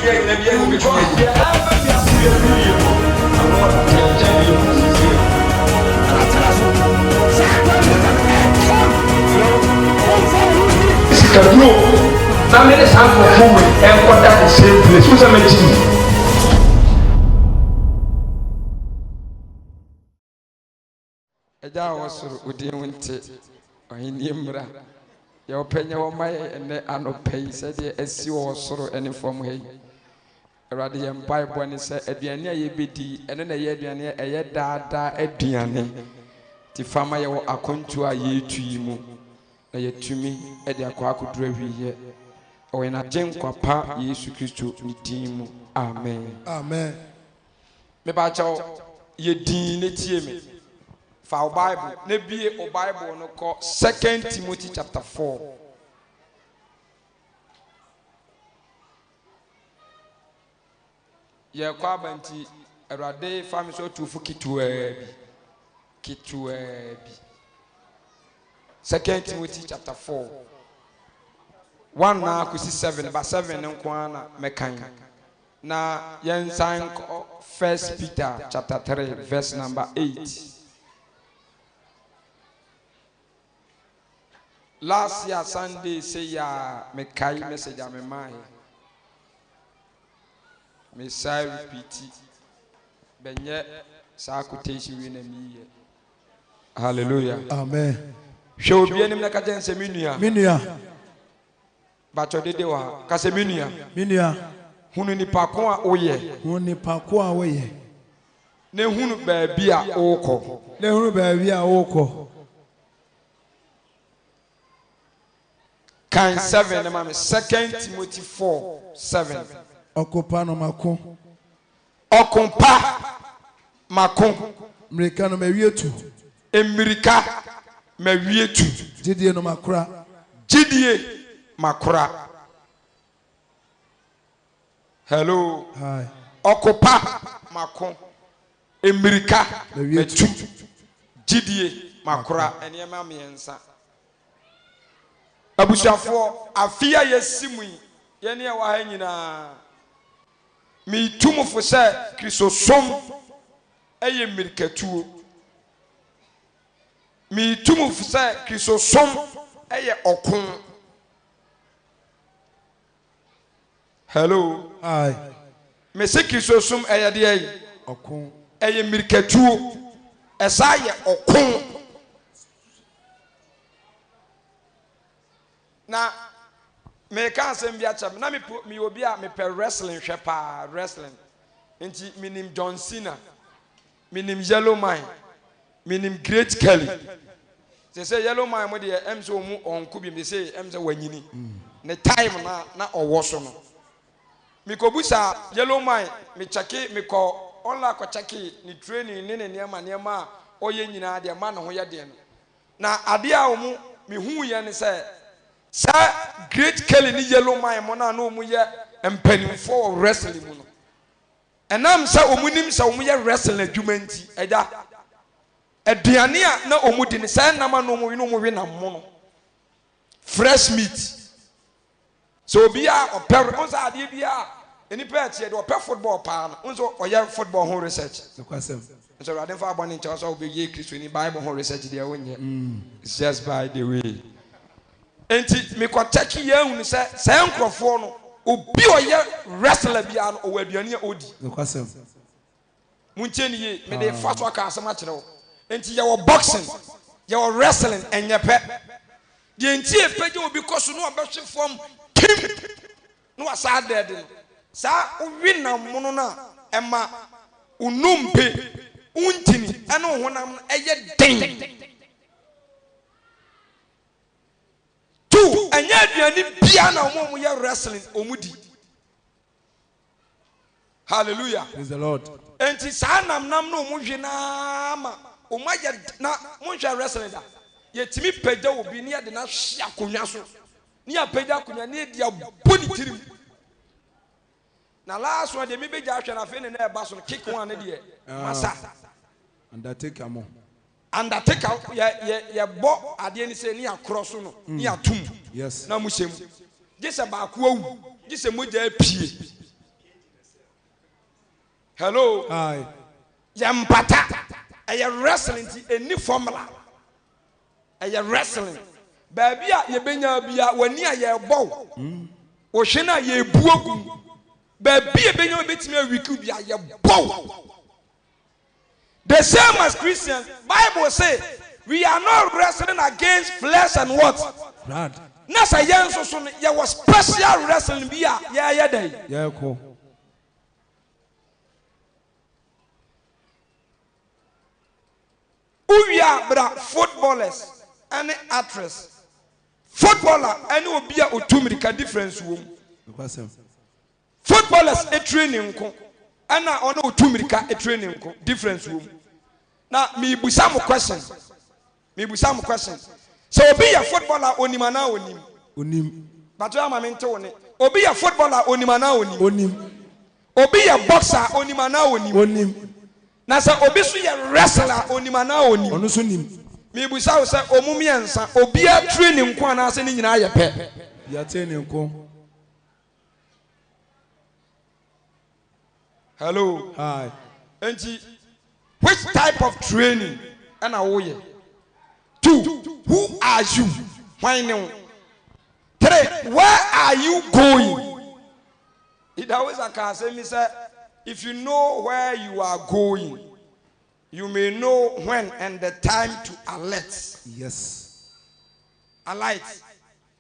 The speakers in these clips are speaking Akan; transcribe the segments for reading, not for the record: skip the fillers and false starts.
Now let us have for food and water the same place. Who's a machine? Eja was udi winti oyimra. Your penny or my and the anno pay said as you also any from way. Rather than buy one is a diania ye bidi and then a yediania a yedada a diane. The farmer a contour ye to you. A ye to me at the aquaco dreary ye. Or in a gem quapa Yesu Christo nitimu. Amen. Amen. Me bacho ye dineti me. For Bible, nebi o Bible no call 2 Timothy chapter 4. Ye kwa banti erade fami so tufu kitwebi. 2 Timothy chapter 4. 1 na kusi 7 but 7 nkwa na mekan. Na yen sign 1 Peter chapter 3 verse number 8. Last year Sunday say ya me kai message a me mai. Me say repeat. Benye sa quotation we na mi ye. Hallelujah. Amen. Show bi enim na ka jen se minua. Minua. Ba cho dede wa ka se minua. Minua. Hunu nipa ko a oye. Hunu nipa ko a oye. Ne hunu ba bi a okọ. Ne hunu ba bi a okọ. Kind 7 mama 2 Timothy 4:7. Okopa no mako. Okompa mako. Mrika no mawietu. Emirika mawietu. Jidie no makura. Jidie makura. Hello. Hi. Okopa mako. Emirika mawietu. Jidie makura. Eniyema miensa. Abushafo afia yesimu yene wa ha nyina mi tumufo se krisosom eye mirkatuo mi tumufo se krisosom eye okun. Hello. Hi. Me se krisosom eye de eye okun eye mirkatuo esa ye okun. Na me kan sem bia cham na me obi a me pe wrestling hwepa wrestling enti minim John Cena minim Yellow Mine minim Great Kelly say Yellow Mine mo de em so mu onku bi me say em say wanyini ne time na owo so no me ko busa Yellow Mine me cheke me ko onla ko cheke ni training ne niema oye nyina de ma no ho ye de no na ade a omu me hu ye ne say sa Great Kelly ni Yellow Mine mo na no mu ye empanimfo wrestling mu no enam sa omunim sa omu ye wrestling adwuma nti eda aduane a na omudi ne sa nam no mu we na mo no fresh meat so obi a oper on sa ade bia eni pa tie de oper football pa no nso oye football ho research nokwasem so radin fa abone nche so obi ye Kristo ni Bible ho research de wonye it's just by the way. Enti me kwataki ya hu se nkrofo no obi oye wrestler bia no o aduane odi nokwasem munche ni ye me de fa so aka asema kire wo enti ya wo boxing ya wo wrestling enyepe de enti epeje obi koso no obehwe fom kim no asa dead no sa owi na mono na ema unumpe untini ene honam eye den anya aduane bia na omo ye wrestling omudi. Hallelujah. Praise the Lord. Enti sa nam na omo hwe na ma omo ya na mo hwe wrestling da yetimi pagya obi ne de na hwe akonwa so ne ya pagya akonwa ne dia boni tirim na last one de mi begya hwe na fe ne na eba so kick one ne de masa undertaker mo undertaker ya bo ade ni se ni akross no ni atum yes na mu shem gese ba ko awu gese mo ja pie Hello. Aye. Yampata. A wrestling any formula. A wrestling. Baby, ye benya bia wani ye bow. Oshena ye buogu. Baby, ye benya betimi wiku bia ye bow. The same as Christians. Bible say we are not wrestling against flesh and what? Blood. Nasa yen so ye was special wrestling bia ye day. Yeah, cool. We are bra footballers and actress. Footballer and will be a utumrika difference room. Footballers a training ko and now on utumrika a training ko difference room. Now me be some question. So be a footballer onimana onim. But I am mentone. Obi a footballer onimana onim. Obi a boxer onimana onim. Nasa obi so ye wrestler onimana onim. Ono so nim. Me busa say omumiensa obi a training ko na ase ni nyina ye pe. Ya training ko. Hello. Hi. Enti which type of training and a ye? 2, who are you? Why no? 3, where are you going? It always occurs to me say if you know where you are going, you may know when and the time to alert. Yes. Alert.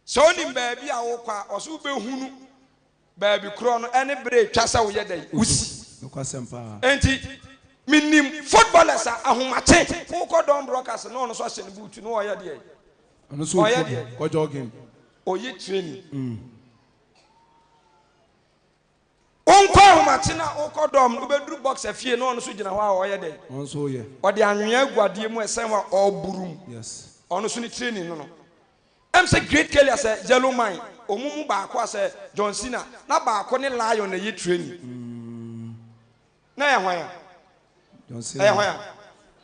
So ni baby a wo kwa oso be hunu baby kro no ene bre twasa wo ye dai usi. No kwasempa. Enti minim footballers ahomache wo ko don broadcast no so hye ne boot no oye de. Ono so ko jogging. Oye training. Onko ahomache na wo dom no bedru box afie no so gina ho a oye de. On so ye. Ode anwea aguade mu esen wa oburum. Yes. Ono so ni training no. Em say great Kelly as a yellow mine. Omumu baako as a John Cena. Na baako ne lion na ye training. Na ya hwan ya? John Cena.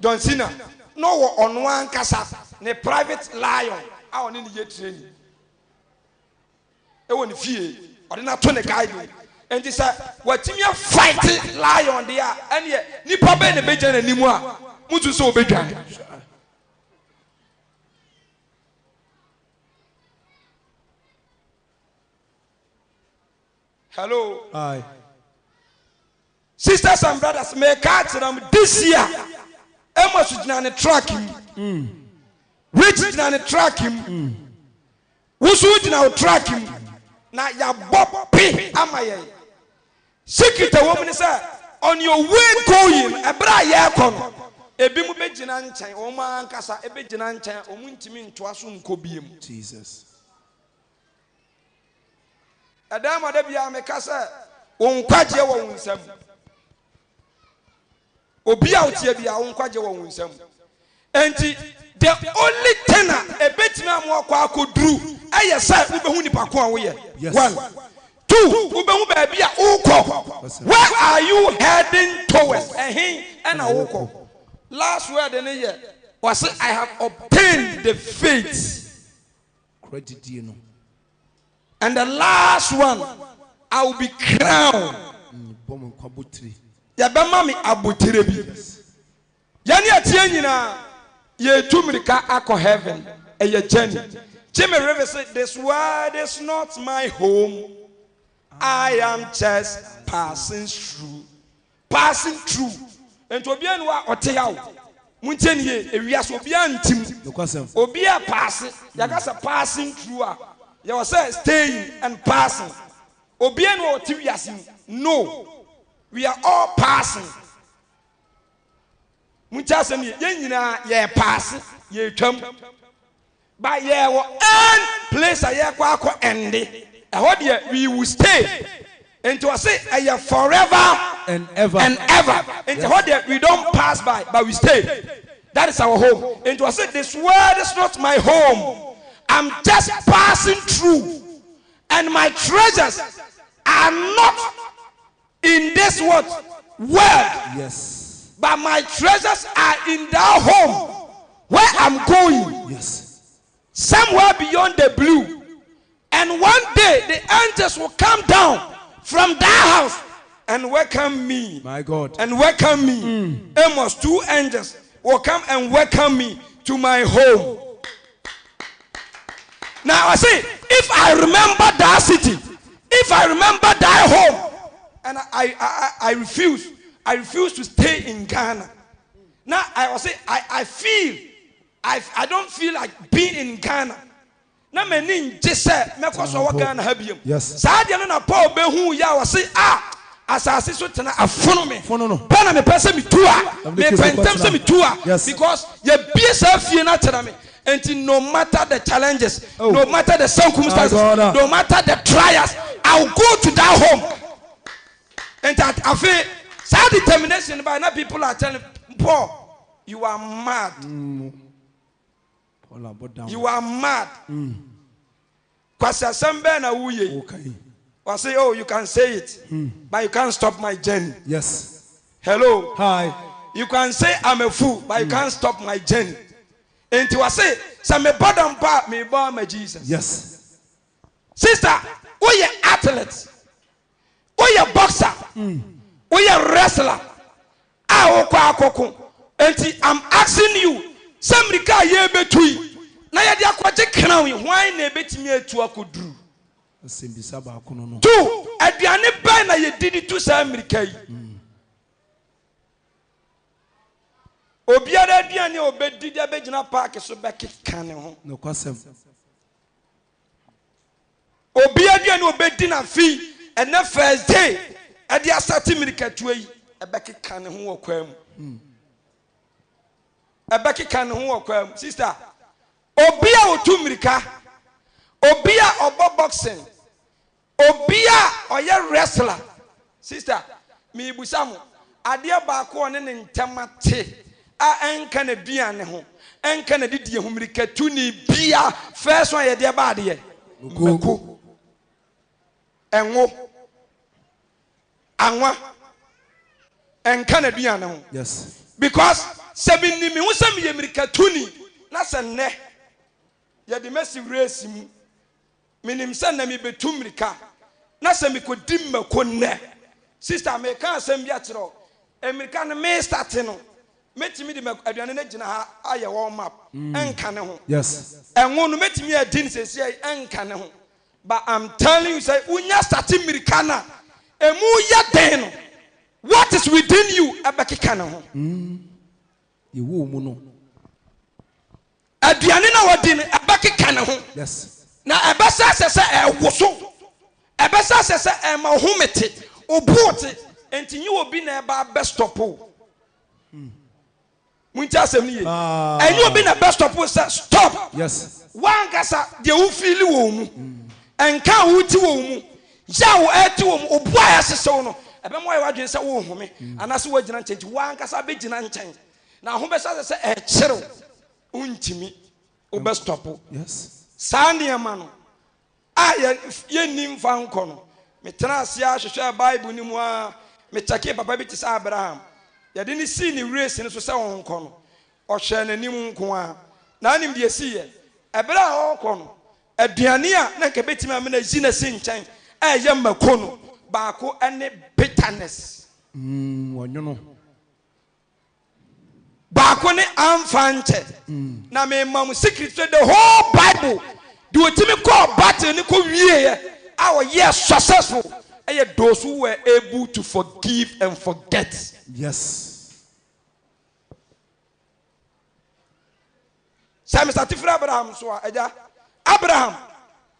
John Cena. No wo ono ankasa ne private lion. A oni ne ye training. E woni fie. Ode na to ne guide. And this watimi fight lion there. And ye nipa be ne beja na nimu a. Mutu so obedwan. Hello. Hi. Sisters and brothers, may catch them this year. Amos is on the track him. Rich is on the track him. Wusu is on track him. Na ya bob pe amaye. Secret a woman say on your way going, a bra ya kono. Ebi mu begina nchen, o ma ankasa e begina nchen, o mu ntimi ntoa so nkobiem. Jesus. Adama da bia me kasa onkwaje wo wunsam. Obi a otie bia onkwaje wo wunsam. Enti the only tenor e betimi am kwa akoduru eye sai ubehu nipa ko a wo ye. 1 2 ubehu ba bia ukọ. Where are you heading towards? Ehin and a ukọ. Last word in here was I have obtained the faith. Credit you know. And the last one, I will be crowned. Yabema mi abutirebi. Yani atie nyina ye tumirika ako heaven e ye journey. Jimmy River said, this world is not my home. I am just passing through. Passing through. And to be an wa oteyaw. Munchen ye ewiaso obi antim. Obi a passing. Yakasa passing through. You were saying staying and passing. Obiano tiwiasim. No. We are all passing. Munchasem ye nyina ye passing, ye twam. But ye will end place a ye kwa ko ende. We will stay. And to say a forever and ever. And ever. And we don't pass by, but we stay. That is our home. And to say this world is not my home. I'm just passing through, and my treasures are not in this world. Yes. But my treasures are in that home where I'm going. Yes. Somewhere beyond the blue. And one day the angels will come down from that house and welcome me. My God. And welcome me. Amos, 2 angels will come and welcome me to my home. Now I say, if I remember that city, if I remember that home, and I refuse to stay in Ghana. Now I will say, I I don't feel like being in Ghana. Na meni just say me ko so Ghana ha biem. Yes. Saa de no na Paul be hu ya wo say asase so tena afono me. Fono no. Pa na me pese me tua. Me pentem se me tua because ye bie sa fie na tena me. And no matter the challenges, no matter the circumstances, no matter the trials, I'll go to that home. And that I feel sad determination by now people are telling Paul, you are mad. You are mad. Because okay. I say, oh, you can say it, but you can't stop my journey. Yes. Hello. Hi. You can say I'm a fool, but you can't stop my journey. And to say, some me bottom part me born my Jesus. Yes. Sister, we are athletes. We are boxer. We are wrestler. And I'm asking you, somebody can ye between. Na ya dia kwaje crown why na betimi atu akoduru. Asembisa ba akono no. 2 aduane ban na ye didi to sa America yi. Obiara aduane obedi dia begina park so bekeka ne ho. No kwasem. Obiara aduane obedi na fi and na first day e dia start America to yi e bekeka ne ho okwam. E bekeka ne ho okwam sister. Obia otu America. Obia obo boxing. Obia oye wrestler. Sister, mi busamu ade ba ko ne ntemate a enka na duane ho enka na didie ho mirikatu ni bia first one ye de ba de ye mako enwo anwa enka na duane ho. Yes. Because sebini mi ho sem ye mirikatu ni na se ne ye de mesi race mu minim se na mi betu mirika na se mi ko dim mako ne. Sister me kan sem bia kiro America no me start no metimi di aduane na gina ha aye warm up enka ne ho. Yes. Enwo no metimi adin sese enka ne ho. But I'm telling you say unya start America na emu ya den no what is within you abekeka ne ho. Ye wo mu no. Aduane na wodi ne abekeka ne ho. Yes. Na ebesa sese ewoso ebesa sese emahumete obuote enti nyi obi na eba best stop o. Munti asem ni ye. Enyi obi na best stop say stop. Yes. Wan kasa de wo feel wo mu. Enka wo ti wo mu. Ja wo eti wo mu obua ya sesew no. Ebe mo ya wadwen say wo home. Anase wo gina nchen wan kasa be gina nchen. Na ho be say e kyerew. Untimi o best stop. Yes. Sande ma no. Ye nim fa nko no. Me transia hwehwe Bible ni mu a me cheke papa bi tisa Abraham ya de ni si ni race ni so se won ko no o hwe nanim nko a na anim de si ye ebra a o ko no aduane a na ka betimi am na ji na si nchen a ye mako no ba ko ene bitterness wonyono ba ko ne amfante na me mam secret the whole Bible do otimi call battle ni ko wie our yes successful and those who were able to forgive and forget. Yes. Sam started for Abraham so Abraham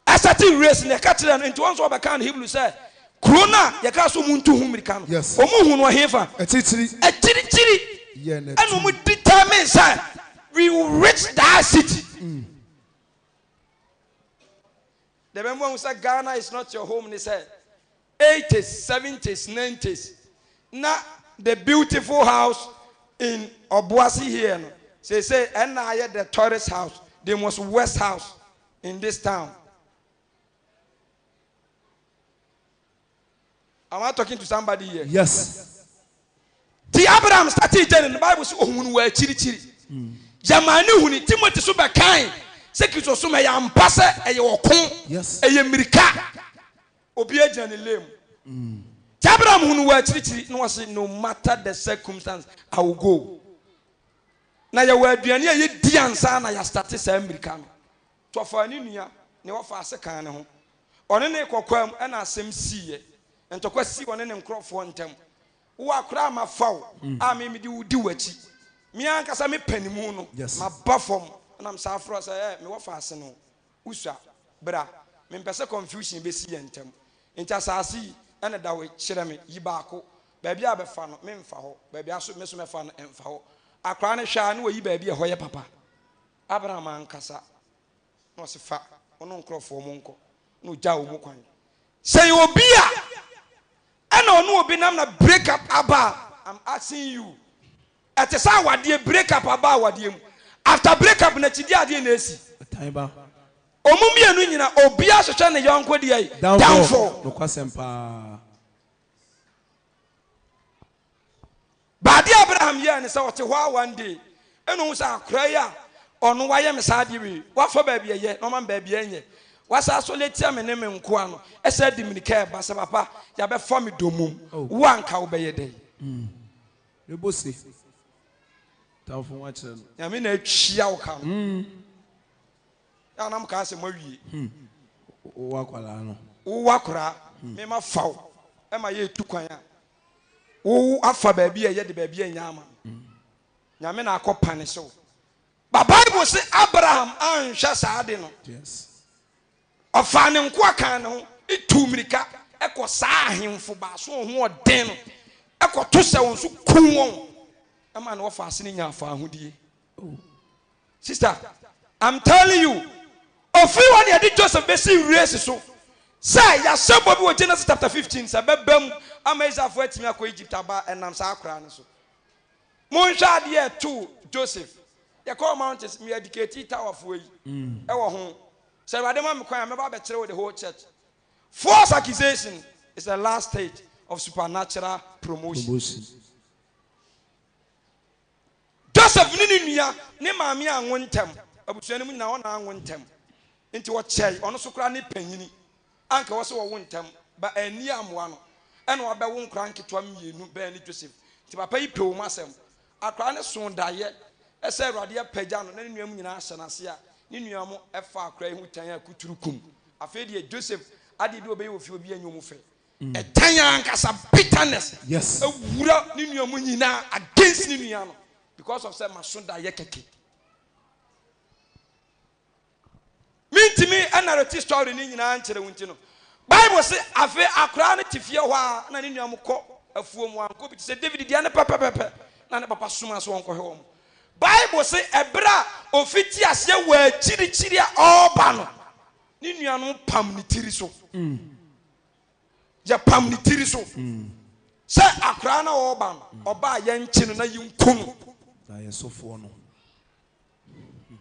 asati race ne katira into one so bakan Hebrew say krona yaka so muntu humrika no. Yes. Omu hu no hefa chiri yeah and omu determine say we will reach that city. The member who said Ghana is not your home, they said 80s, 70s, 90s. Now the beautiful house in Obuasi here. No? They say, and now the tourist house, the most west house in this town. Am I talking to somebody here? Yes. The Abraham started telling the Bible says, oh, chiri. Jamani huni Timothy Subakai. Sekito suma ya mpase eye okun yes eye mirika obi agya ne lem Abraham hunu wa chirichiri no was no matter the circumstance I will go. Na ya wa aduane a ye di ansa na ya start sa America no. To fa ni nua ne wo fa ase kan ne ho. One ne kokwam e na asem siye. Entokwa si one ne nkrofo ntem. Wo akra ma fawo a me di wudi wachi. Me ankasa me panimu no ma bafom na am sa afro say me wo fa ase no. Usua bra me mpese confusion be si ntem. Enti asasi ene da we kyerɛ me yi baako baabi a bɛfa no me mfa hɔ baabi aso me so mɛfa no emfa hɔ akra ne hwa ne wɔyi baabi a hɔ yɛ papa Abraham ankasa no se fa ono nkrɔfo mo nkɔ no gya wo mu kwan sɛ obi a ɛna ono obi nam na break up aba I'm asking you ɛte sɛ awade break up aba awade mu after break up na chidi ade na esi Taiba. Omumienu nyina obi ahwehwe ne yonko de ai downfall no kwasempa Badi Abraham ye ne say wote hwa one day enu say akra ya ono waye me saade wi wafa ba bia ye no man ba bia nye wasa so letia me ne me nko ano esa di minika ba se papa ya be fa me domum wo anka wo be ye dey ebosi tawfo wa kire no ya me na atwia wo ka no anam ka se mawie wo akwala no wo akra me ma faw e ma ye tu kwan a wo afa ba bia ye de ba bia nya ama nya me na akopane so ba Bible say Abraham anhwa saade no yes ofa ne nko aka ne ho itu mirika ekọ saa ahemfo ba so ho odin no ekọ to se won so kun won e ma na wo fa ase ne nya afa ahodie sister I'm telling you ofi one ye di Joseph be see race so say ya sebo bi wo Genesis chapter 15 say bebam amazing for atimi akọ Egypt aba enam sa akra ne so mon hwa de to Joseph ye call mountains me educate tower for yi e wo ho say wade ma me kwan me ba be kire with the whole church false accusation is the last stage of supernatural promotion. Joseph ni nua ne maami anwo ntem abusuani mu na wona anwo ntem nti wo chei ono so kra ne panyini anka wo so wo ntem ba ani amwa no ene wo be wo nkra nketwa mienu ba ni Joseph ti papa yi pewo masem akra ne so daye ese awrade apagya no na ne nua mu nyina ahye nase a ne nua mo efa akra hu tan akuturukum afi de Joseph ade bi obeyi wo fi obi anyo mu fe etan ankasa bitterness yes ewura ne nua mu nyina against ne nua no because of say masonda ye keke mintimi anarrative story ni nyina ankere wunti no Bible say afi akra ne tifie ho a na ne nua mo kɔ afuo mu anko bi say David dia ne pepepepe na ne papa suma so won kɔ he wo Bible say ebra ofiti ase wa chirichiri a oba no ne nua no pam ne tiri so ya pam ne tiri so say akra na oba no oba ye nchi no na yinkunu na yesofo no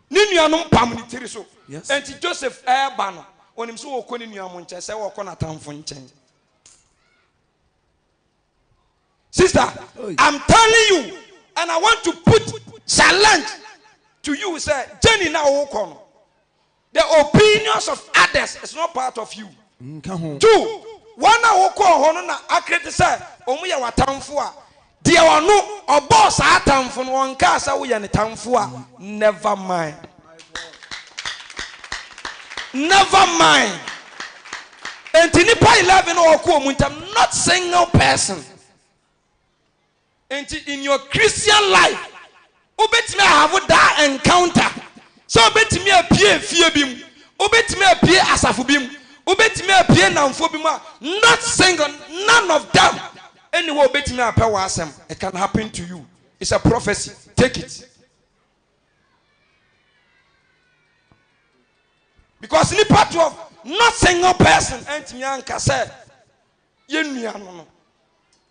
ni nuanom pam ni tiri so yes enti Joseph ba no onim so wo kɔ ni nuamon nkyɛ sɛ wo kɔ na tamfo nkyɛn sister I'm telling you and I want to put challenge to you say Jenny na wo kɔ no the opinions of others is not part of you two one na wo kɔ ho no na akrete sɛ omu yɛ watamfo a de ono obo sa atamfo no wonka asa wo ye ne tamfo a never mind enti nipa 11 o ko mu ntam not single person enti in your Christian life obetimi have that encounter so obetimi apie fie bim obetimi apie asafo bim obetimi apie namfo bim a not single none of them. Anyway, it can happen to you. It's a prophecy. Take it. Because in part of not single person,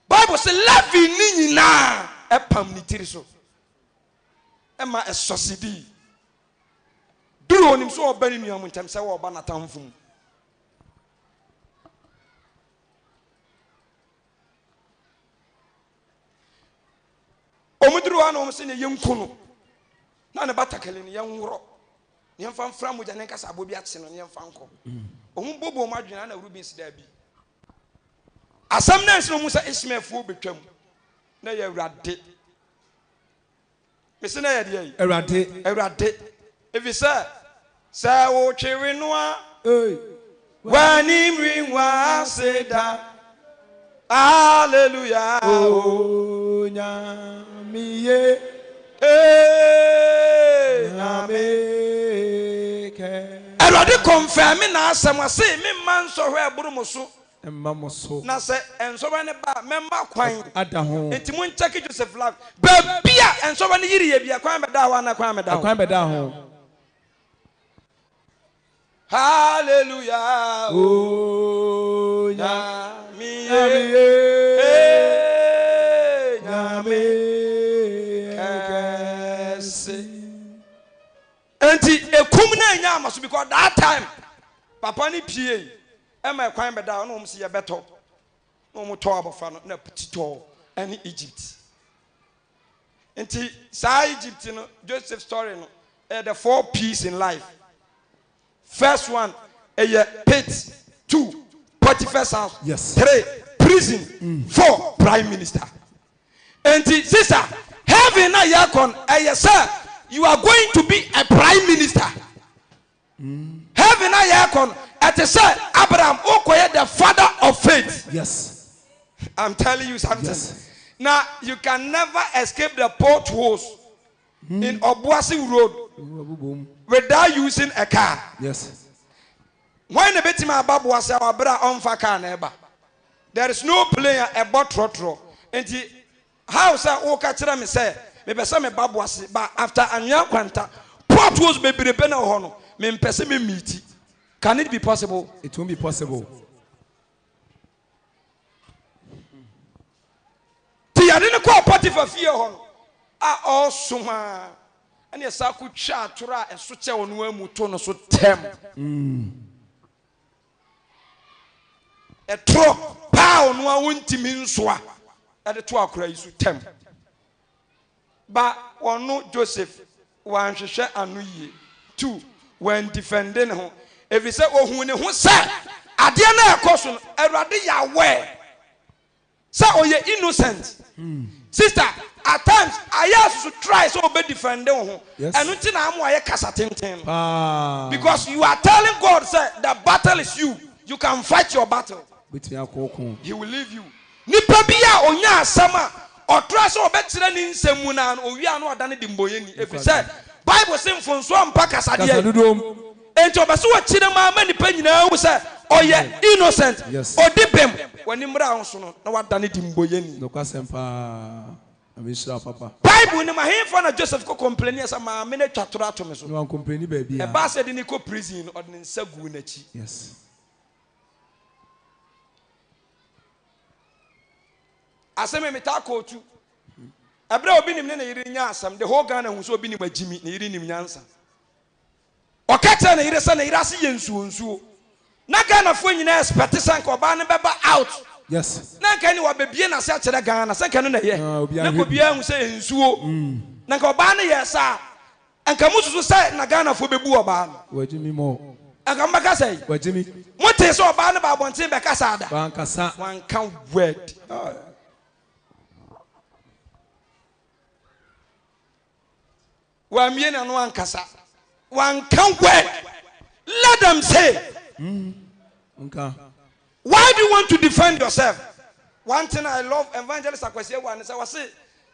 Bible says, "Love ni na epam ni tiriso." Emma a society. Do on him so obey me on time say we oba na tamfum. Omuduru anu omse ne yenkuno na ne batakele ne yenworo ne yemfa mfra moja ne nkasa abobi akye no ne yemfa nko omu bobo omadwena na rubins da bi asam na nsi no mu sa Ishmaelfo betwam na ye Awurade me se na ye de Awurade if say wo twewe no a wani mrinwa seda hallelujah o nyamiye nyame Awurade confirm na asam ase me man so hwe aburu mo so Emamoso. na se ensoba ne ba memma kwan Adaho. enti mun check Joseph life babia ensoba ne yiri ye bia kwan beda ho na kwan beda ho Akwan beda ho. hallelujah Oh nyame nyame kese enti ekum na nya amaso because that time papa ni pie e ma kwan beda no se ye beto no mo to abofa no na petito any Egypt enti sa Egypt no Joseph story no the 4 P's in life. First one, a pit. 2, Potiphar's house. Yes. 3, prison. 4, prime minister. And sister, heaven na yakon, sir, you are going to be a prime minister. Heaven na yakon, sir, Abraham, Okoye, the father of faith. Yes. I'm telling you something. Yes. Now, you can never escape the potholes in Obuasi Road without using a car. Yes. When the betima babu was our brother on faka neighbor, there is no player a bot trotro. And the house I walk at me say, maybe some babu was, but after a young quanta, pot was maybe the penal honor, me pessimi meet. Can it be possible? It won't be possible. I didn't call party for fear honor. Ah, also, and yes, I could chat to her and switch on one mutono so tem. A trop pow no one timin at the 12 crazy tem. But one no Joseph, one share and New Year. 2, when defending him. If he said, oh, who said, I dare not caution, I rather ya wear. So, oh, you're innocent. Sister, at times I have to try so be defend them. Yes. And until I'm why because you are telling God, say the battle is you. You can fight your battle. He will leave you. Nipa biya onya sama or trust or better than in Semuna or we are not done it in Boyeni. If you said Bible sing from Swam Pakasadia and to Basua Chidama many penny now say, oh yeah, innocent. Yes. Or dip him when him round so no what done it in Boyeni. No Casempa. Papa. Bible in my hand for Joseph ko complain as a minute chatura to me so. No one complain baby. A bass said in ko prison or in Sagunechi. Yes. Aseme metako tu. Abra obi nim ne yiri nyansam the whole Ghana hu so obi nim agimi ne yiri nim nyansa. Okata na yiri sa na yiri ase yensuo. Na Ghana fo nyina expect sanka oba ne beba out. Yes. Na kan ni wa bebie na se akere Ghana sanka no na ye. Na ko bia hu se ensuo. Na ka oba ne ye sa. Anka mususu say na Ghana fo bebu oba no. Wajimi mo. Anka mbaka say. Wajimi. Mote so oba ne ba bonten be kasa da. Ban kasa. One count word. One no one kasa. One count word. Let them say. Okay. Why do you want to defend yourself? One thing I love evangelist Akwesi one is I was say,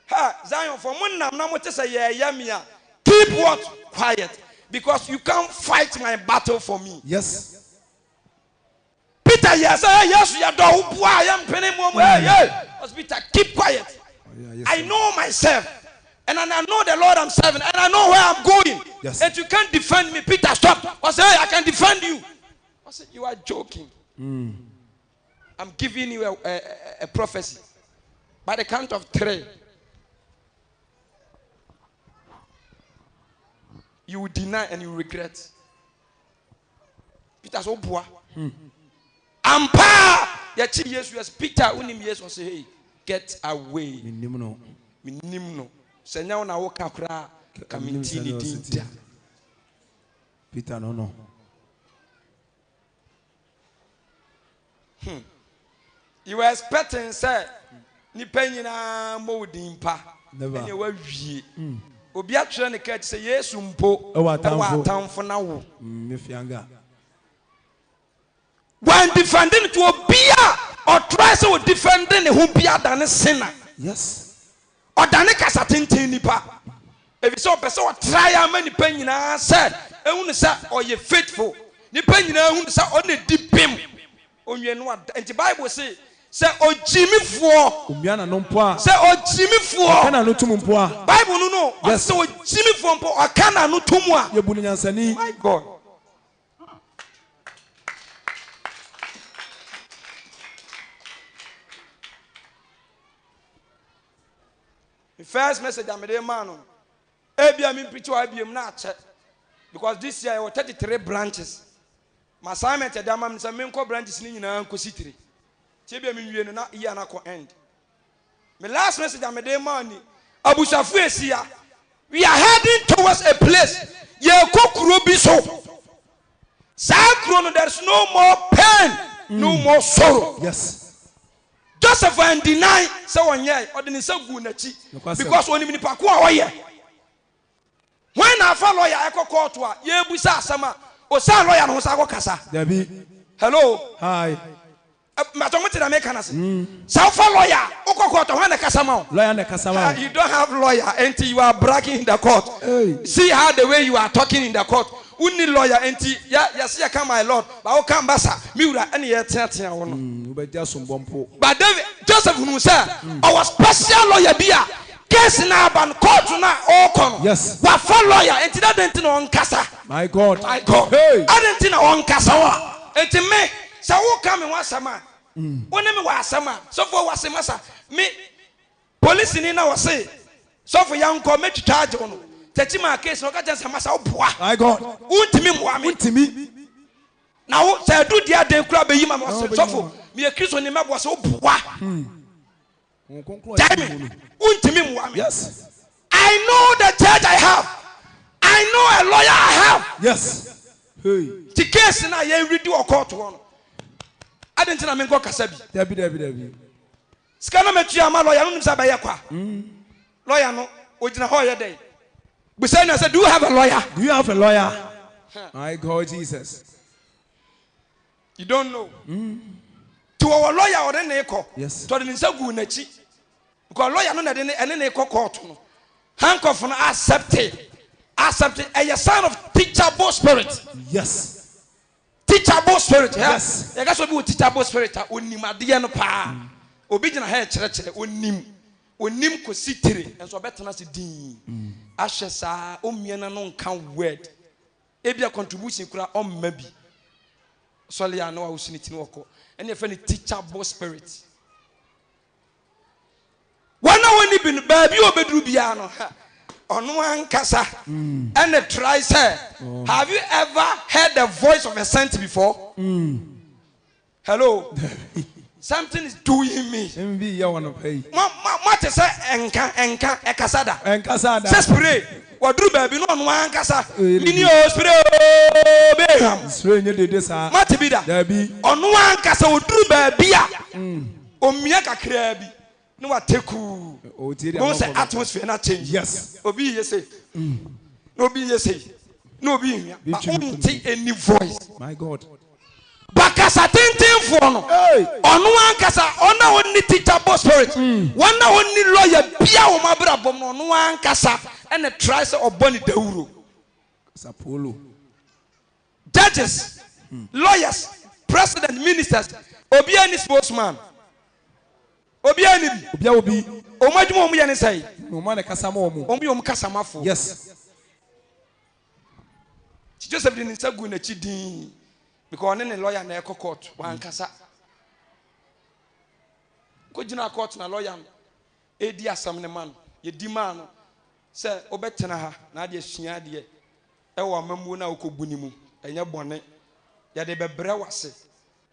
ha Zion for munam na mo say yamia. Keep what? Quiet. Because you can't fight my battle for me. Yes. Peter, yes, yes, you don't boy, I am penny mom. Hey, Peter, keep quiet. Oh, yeah, yes, I know myself. And I know the Lord I'm serving. And I know where I'm going. Yes. And you can't defend me. Peter, stop. I say, hey, I can defend you. I said, you are joking. I'm giving you a prophecy. By the count of 3. You will deny and you will regret. Peter so poor. Ampa. Yes, Peter, unim yes, was say, hey, get away. Minimno. Senya na woka kra kamintini dinta. Peter no. You were expecting, say, Nipena Modimpa. Never. And you were ye. Obia trying to say, yes, umpo, town for now. If younger. When defending to a beer or try so defending who be than a sinner. Yes. Or than a cassatin nipa. If you saw a person try many penny said, only say, or you faithful. The penny who say only deep him. On you know what? And the Bible say, oh Jimmy for Umiana non poa. say oh Jimmy for Kana no tumumpoa. Bible no. Yes. So Jimmy for or kana no tumwa. Yebuni nyansani. My God. The first message I made a man. Ebi am preach or ebi na check. Because this year I was 33 branches. My assignment at Damam is a main branches in Uncle City. Ebi am in na year na ko end. My last message I made a man. Abu Shafuesia. We are heading towards a place. Ye kokuro so. Sakrono, there's no more pain, no more sorrow. Yes. Joseph and deny so one year or the so good because when you pack away. When I follow lawyer, I call court to ye busa sama or sa lawyer no sa kasa. Debbie. Hello. Hi. Matomati na make us. Sa follow lawyer, oko court when the kasama. Lawyer na kasama. You don't have lawyer until you are bragging in the court. Hey. See how the way you are talking in the court. Uni lawyer until yes, I come my lord, but I come basa. Miura any year But David Joseph Musa, our special lawyer beer. Case na ban court na all come. Yes. Wa for lawyer until that didn't on kasa. My God. My God. Hey. I didn't on kasa. Until me, so who come in one summer? When me was summer, so for was massa. Me police in was say, so for young commit charge on. Tetima case no catch some massa. My God. Untimi. Now, say do the other club be him so for me a Christian name was so poor. Yes. I know the church I have. I know a lawyer I have. Yes. Hey. The case now you read your court one. I didn't know go kasabi. Debbie. Skana metu ama lawyer no nsa ba ye kwa. Lawyer no ogina ho ye dey. Busa na say do you have a lawyer? Do you have a lawyer? My God Jesus. You don't know. To our lawyer or then echo. Yes. To the nsa gu na chi. Because lawyer no na dey ene na echo court no. Handcuff no accepted a sign of teachable spirit. Yes. Teachable spirit. Yes. You guys will be with teachable spirit. Onimadiya no pa. Obi jina ha chere onim ko sitire. Enso betena se din. Ahye sa omiena no nka word. Ebia contribution kura omma bi. Sole ya no wa usiniti no woko. Ene e fa ni teachable spirit. Wana woni bi no ba bi obeduru bia no. Ono ankasa. And try say, have you ever heard the voice of a saint before? Hello. Something is doing me. MV ya wanna pay. What say enka ekasada. Enkasada. Say spirit. Waduru baby no ono ankasa. Mini o spirit beham. Spirit nye dede sa. Mate bi da. Dabi. Ono ankasa oduru baby a. Omia kakra bi. No what teku. Don't say atmosphere not change. Yes. Obi you say. No be you say. No be here. But only take any voice. My God. Bakasa tintin for no. Ono ankasa ona only teachable spirit. One only lawyer bia o mabra bom no ono ankasa and try say oboni dawuro. Sapolo. Judges, lawyers, president, ministers, obi any spokesman. Obi ani bi. Obi. Omadwuma omu ye ne sai. No man kasa ma omu. Omu kasamafo. Yes. Joseph didn't say go na chi din because on lawyer na eko court wan kasa. Ko gina court na lawyer edi asam ne man ye di man no say obetena ha na de asua de e wo amamu na okobu ni mu enye bone ya de bebre wase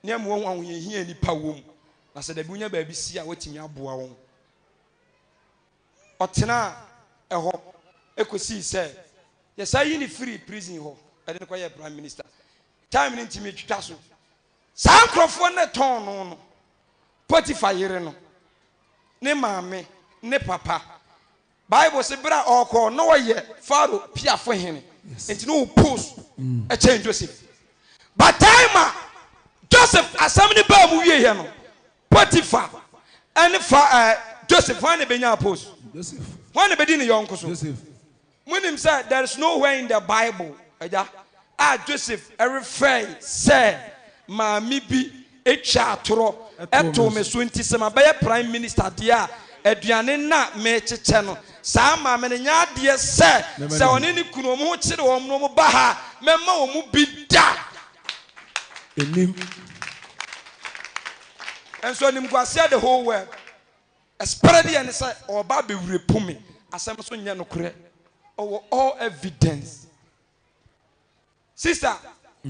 ne am won anwo ye hia nipa wom na se da bi unya ba bi si a watimi aboa won otena eho ekosi say ye say ni free prison ho e de ko ye prime minister time ni ntimi twitwa so san krofo ne ton no Potiphar yere no ne maame ne papa Bible say bra oko no ye Pharaoh piafo hene enti no post a change Joseph but time Joseph asamni ba mu wie he no Potiphar and Joseph when benya post Joseph when be din yonko so Joseph when him said there is nowhere in the Bible Joseph refer say maami bi etwa atoro eto me so nti se mabaye prime minister dia aduane na me cheche no saa maame ne nya de se oni ni kunu mo kire wo no mo ba ha memma wo mu bi da enim and so nim kwase the whole world especially and say oba be wurepumi asem so nya no kure all evidence sister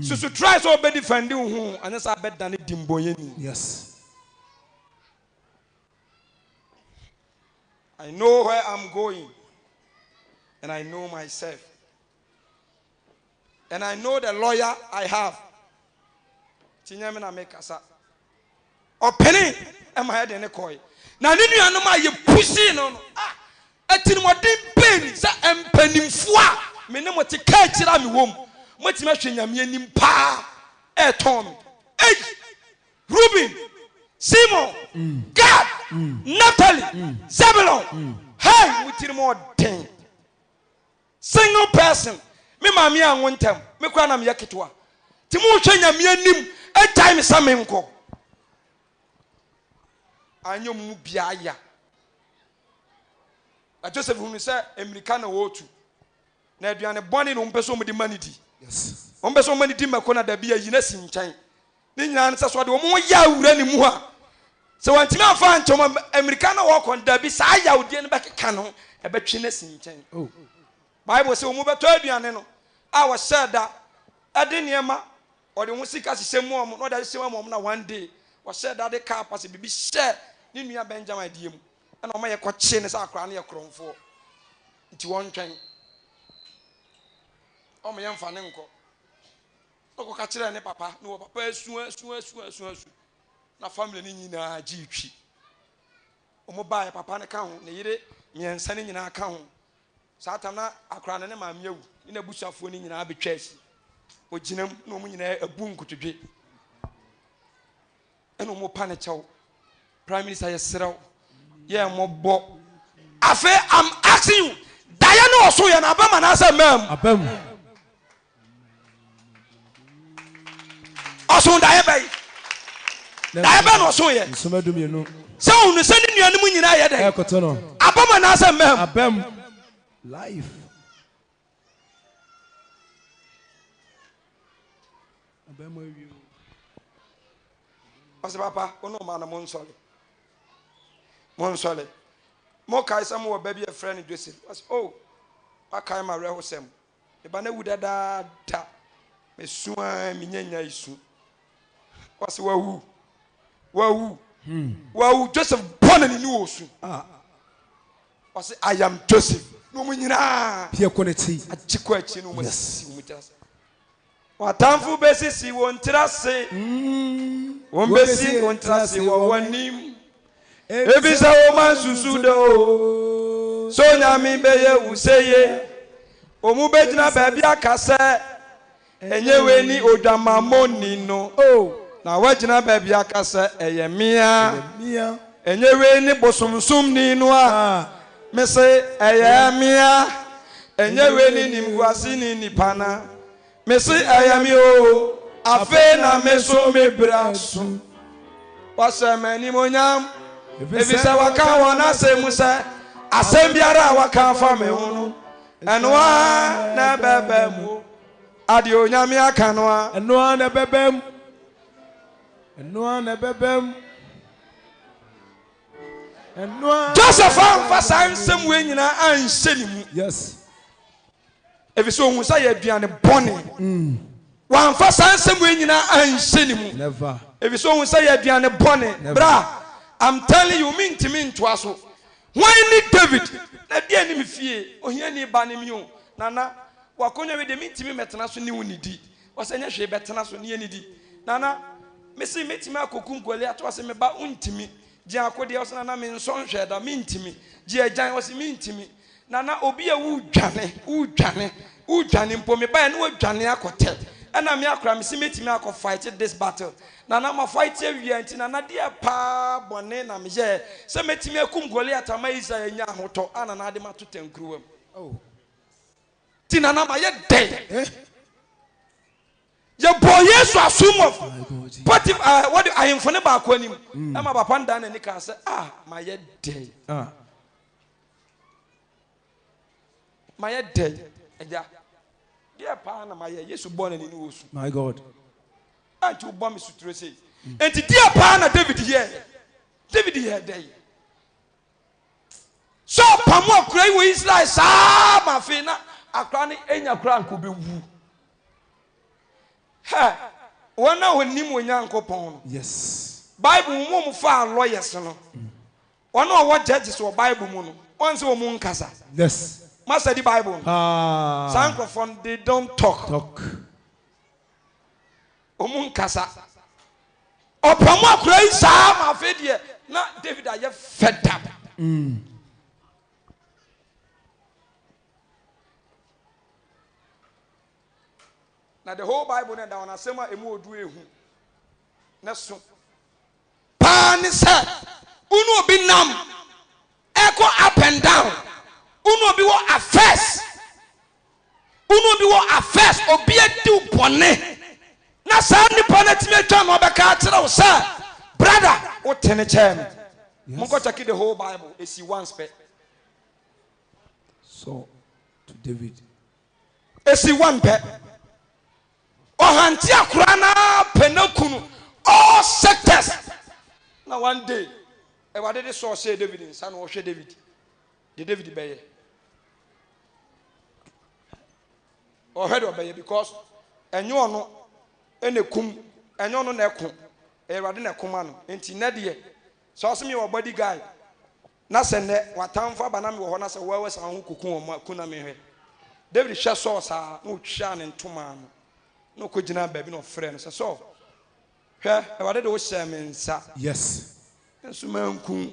so try so be defend you and say bed than dimboyeni. Yes. I know where I'm going and I know myself and I know the lawyer I have tinyamina make asa openi am head in a coy na ni nuanom aye pushing no atini modin pain sa empanimfo a me ne moti ka kira me wom moti ma hwenyame anim pa Tom hey Ruben Simon God Natalie Zebulon hey mutiri mo den single person me mami anwontem me kwa na me yaketwa ti mo hwenyame anim e time sa me nko anyom mu biaya Joseph who say America na wotu na aduane bone no mpeso mo di manidi Yes. Mpeso mo di makona da bia yi na si nchan ni nyina nsa so de mo ya awura ni mu a se wantimi afa nchom America na wo kon da bi sa ya odie ne bekeka no e betwe na si nchan Oh. Bible say mo beto aduane no a wo sheda ade niema o de ho sika sesemu o no da sesemu o na one day wo sheda de car pass bibi share ni nua Benjamin diem na o ma ye koche ne sa akra na ye kromfo nti won twen o me yemfa ne nko o ko ka kire ne papa no papa asu na family ni nyina ji twi o mo ba papa ne ka ho ne yire miensa ne nyina ka ho Satan na akra ne ma mewu ni na busuafo ni nyina betwa asi o ginam na o mu nyina abu nkotodwe eno mo pa ne chew prime minister yesrew ye mo bo afa I'm asking you Diana oso ye na abama na asa mam Abam. oso Diana bay Diana no oso ye Nsomadu me no. se unu se ni nuanu mu nyina ye dey Ekoto no. abama na asa mam Abam. Life. Abam we you. Ose papa ono ma na mon sole mo kai sam wo ba bi a friend Joseph was oh akai ma reho sem e ba na wudada da me suan mi nyanya isu was wawu Joseph born ni osu was I am Joseph no mo nyina Pia quality. achiko achi no mo si mo tirase watamfu besisi won tirase won besi won tirase wo wanim ebisa wo man susudo so nyami beye useye omu bejina baabi akase enyewe ni odwamamoni no na wajina baabi akase eyemia enyewe ni bosumsum ni no a mese eyemia enyewe ni nimguasi ni nipana mese eyemi o afe na meso mebrasu wasemani monyam ebisa waka wona semusa asembiara waka fa me hunu enwa na bebem ade onyame aka no a Enwa na bebem. Joseph fa sansem we nyina anhyeni mu Yes. ebisa ohun sa ye aduane bone wan fa sansem we nyina anhyeni mu Never. ebisa ohun sa ye aduane bone bra I'm telling you mean to me to aso why need David na dia ni me fie ohia ni ba ni mi o nana wakonya we de mean to me metena so ni unidi wasanya hwe betena so ni anidi nana see me tima kokum Goliath was me ba untimi. Dia akode was na me nson hwe da me ntimi. Dia agyan was me ntimi. Na obi a udwane mpo me ba na udwane akote. Na me akra me see me tima akọ fight this battle. Na ma fight ewia nti na dia pa bone na me je se metimi akum Goliath ama Israel nya ahoto ana na ade matotankruwam. Oh. Ti na ma ye den. Your boy Yesu assume of what if I am funny back when him I'm a panda and he can say my day my day yeah dear pana my Yesu born in news My God. and you bomb me to say and dear pana David here day so pamo cray with Israel sa ma fina a cranny enya crank could be woo. One now when Nimo Yankopon. Yes. Bible mum far lawyers. One know what judges or Bible moon. Once or moon casa. Yes. Master the Bible. Sankophone, they don't talk. Omun casa. Or Pama Grace, my fed not David, I have fed up. Now the whole Bible na down asema emu odu ehu. Na so. Pa ni se unu obi nam eko up and down. Unu obi wo affairs. Unu obi wo affairs obi edi bone. Na sa ni bone ti me twa no be ka kire wo sa brother wo tene chem. Munko check the whole Bible. Esi one spec. So to David. Esi one pet. Ohantia kurana penakunu all sectors. Now one day, I did saw say David in son or David. The David Baye. Or head of Baye because and you know any kum and you know nekum a radina kumano into Nadia. So ask me your body guy. Nasende what time for Banami or Honasa Wawes and Kukum Kunami. David Shassosa, no chan and Tuman. No kujina baby no friends so hwe ewade do shame nsa Yes. enso manku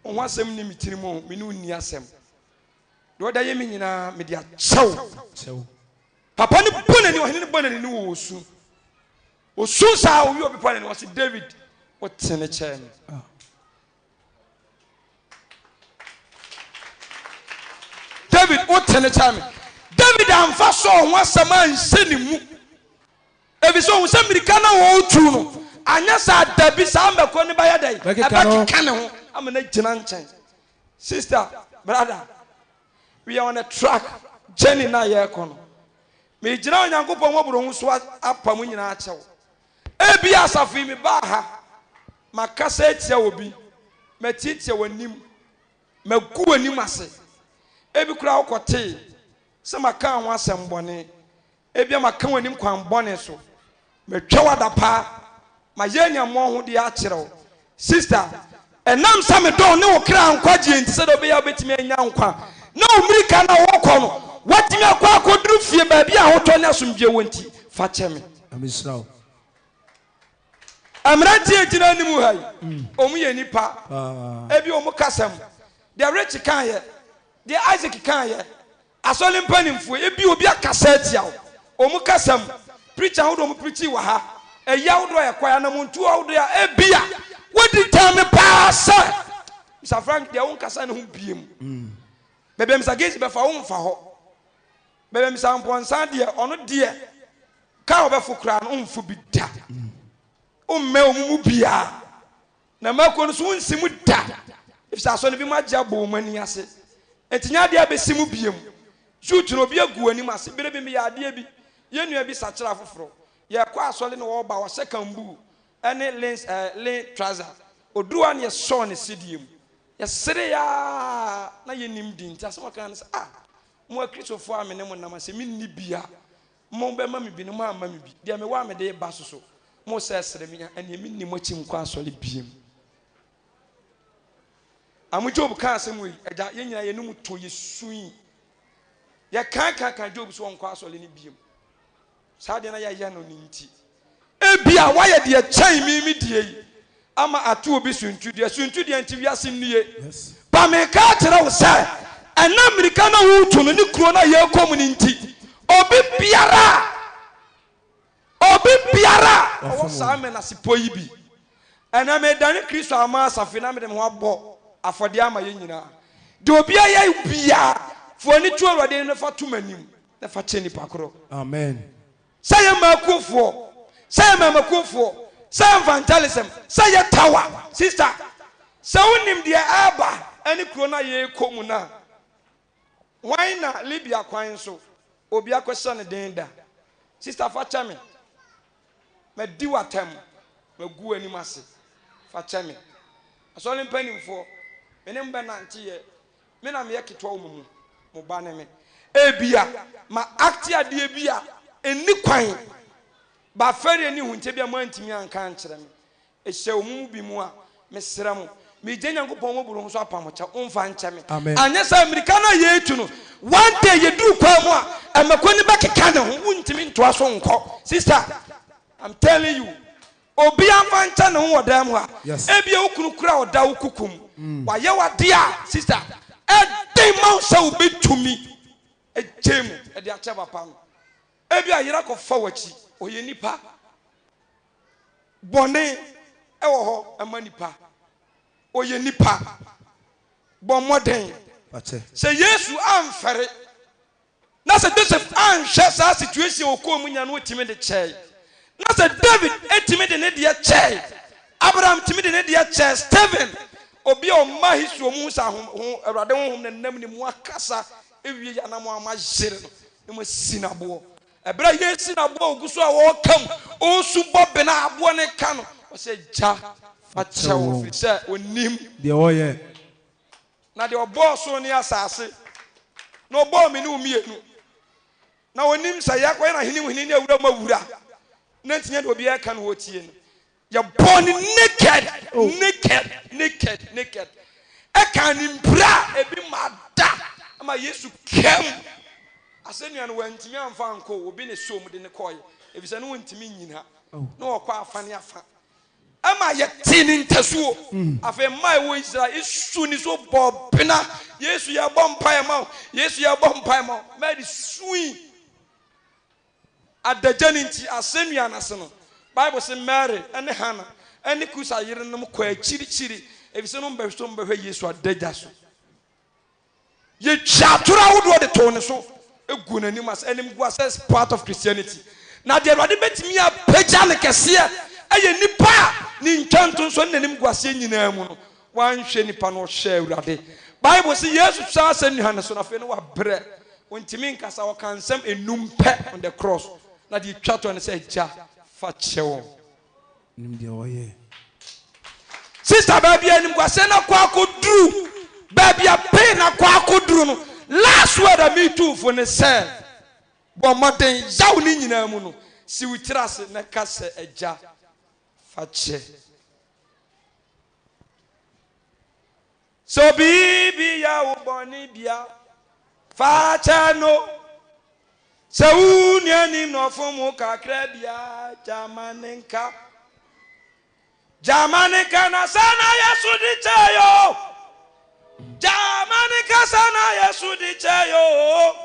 onwa asem ni mitiri mo me no ni asem do da ye me nyina me dia chew papa ni bonani ohene ni bonani ni wo osu sa owi obi pa ni wo David o tene che me David o tene che me David amfa so ho asama nseni mu ebiso ho se mirika na wo tu no anya sa dabi sa mbeko ni baya dai eba kika ne ho amana gina nchen sister brother we are on a track journey na ye kono me gina onyankopon woburo ho so apam nyina achew ebi asafi mi ba ha makasa etia obi matitia wanim magu wanim ase ebi kura okote se maka ho asem bone ebia maka wanim kwan bone so metwa wada pa ma yenya mo ho de a kire sister enam sa me don ne wo kra nkwaje nti se do be ya betimi anya nkwa na omrika na wo kọ no watimi akwa akoduru fie ba bia ho to ne asomdwe wonti fa cheme Amisrael. Amrati ejina nimu hai omu ye nipa ebi omu kasem the rich kan ye the Isaac kan ye asole mpanimfo ebi obi akasa atia omu kasam preacher ho do omu preachi wa ha eya ho do ye kwaya na muntu ho do ya ebia wodi time paasa Mr. Frank de won kasa ne ho biem bebe Mr. Gates be fa wo mfa ho bebe Mr. Mponsan de ono de ka obefo kra no mfo bi da umme omu bia na makonu so nsimu da if sa so ne bi magya bo mani ase entinya de abesimu biem shoot no bi agu ani ase bere bi me ya de bi ye nua bi sakira foforo ye kwa asole ne wo ba wo sekambu ene lin trouser odruwa ne so ne sidiem ye sere ya na ye nim di nti ase maka ne mo akrisofo amene mo nam ase minni bia mo be ma me bi ne mo amma me bi de me wa me de ba soso mo se sere me ene minni mo chim kwa asole biem amu Job kan asem wi eja ye nyina ye num to ye sui ye kan Job so on kwa asole ne biem sa de na ya no ni nti ebia why the chain me die ama atu obi suntu de nti wiase nie ba me ka tira wo say ana America na wo tu no ni kuro na ye kom ni nti obi biara o sa me na sipo yi bi ana me dan Kristo ama asafe na me dem ho abo afode ama ye nyina de obi aye bia fo ni tu awrade no fa tumanim na fa cheni pakoro amen say makufo say mamakufo say evangelism say tower sister say unim de aba ani kuro na ye komu na why na Libya kwan so obi akwese ne den da sister fa chame me di watam me gu ani mase fa chame asole mpanimfo menem be nante ye me na me yeketwa omumu mo ba ne me ebia ma act ade bia eni kwan ba fere ni hunche bia mo antimi anka ankere me ehye omumu bi mu a me sram me genya nkopon mo buru so apamocha umfa nche me anya sa America na ye tu no one day ye du kwa mu a emakoni be keka ne ho untimi ntoa so nko sister I'm telling you obi amfa nche ne ho wodam ha ebia okunu kura oda okukum wa ye wade a sister e ma so obetumi e gem e de ache papa no ebia yira ko fa wachi oye nipa bone e wo ho ama nipa oye nipa bon modern say Yesu amfere na say Joseph anhwe sa situation okomu nya no otimi de chei na say David etimi de ne de chei Abraham timi de ne de chei Stephen obi o ma hisu mu sa ho awrade ho ne nam ni mu akasa ewie ya na mo ama jere no mo sinabo ebra ye sinabo oguso a wo kam o su bobe na abo ne ka no o say ja fa chewo fi say onim de oye na de obo so ne asase no obo mi ne umienu na onim say yakwa na hini ne awura mawura na ntinya de obi aka no wotie no you born naked e kan impra e bi mada ama Yesu kem asenu an wantimi amfa anko obi ne som de ne koye e bi se no wantimi nyina no okwa afane afa ama ye tini ntasuo afa mai wo Israel isu ni so bobina Yesu ya bompa ma Yesu ya bompa ma made sui adajani nti asenu anase no Bible say Mary and Hannah and Kusa yerenum kwa chiri e bi se no mbehwe mbehwe Yesu adaja so ye chatura wodo de to ne so egu nanim as enim go as part of Christianity na de Awurade betimi a pagya ne kese aye nipa ni ntwanto so nanim go as nyina mu no wanhwe nipa no hye Awurade Bible say Yesu sa asenu hane so na fe no wa bre ontimi nkasa wo kansem enum pe on the cross na de twato ne say ja fa chewo nim de oye sister baby enim go as na kwa kodru baby a pain na kwa kodru no last word of me too for ne say bo modern yaw ni nyina mu no si witrase na kase eja fa che so bibi ya wo boni bia fa che no se uni anim no fomu kakra bia jamaninka na sana Yesu di cheyo jamaninka sana Yesu di cheyo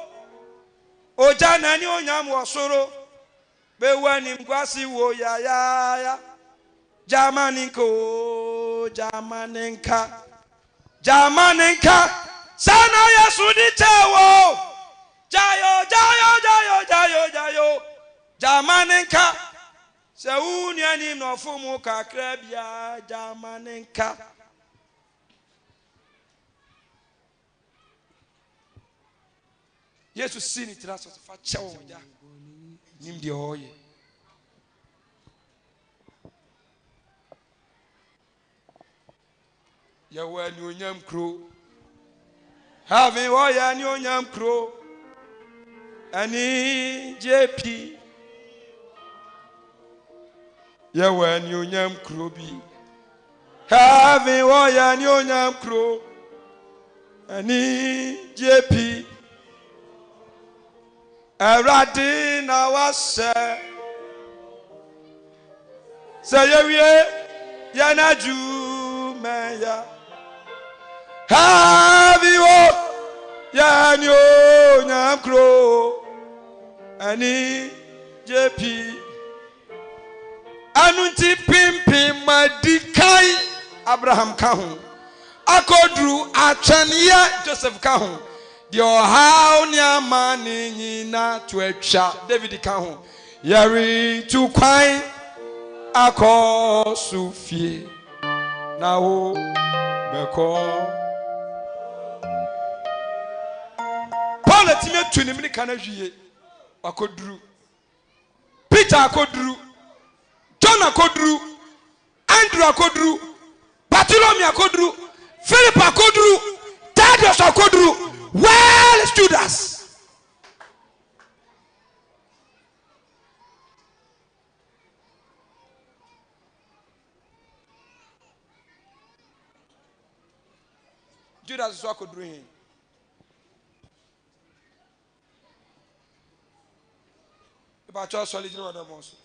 oja nani onyam wosoro be wani mkwasi wo ya jamaninka sana Yesu di cheyo jayo jamaninka se uni anim no fomu kakra bia jamaninka Yesu sini tiraso fa chewo ja nim de oye ya wani onyam kro having oya ni onyam kro ani JP ya wani onyam kro bi having oya ni onyam kro ani JP Eradi na wase Say ye yana jumaya. Have you yanyo nyamkro ani JP anunti pimpi madikai Abraham kahun akodru achania Joseph kahun dio how nyama nyina twetwa David kahun yari tu kwan akosufie na wo beko Paul etime tunim ni kana hwie akodru Peter akodru John akodru Andrew akodru Bartholomew akodru Philip akodru Thaddeus akodru well stood us Judas so akodru hin If I trust solid, you know what I'm also.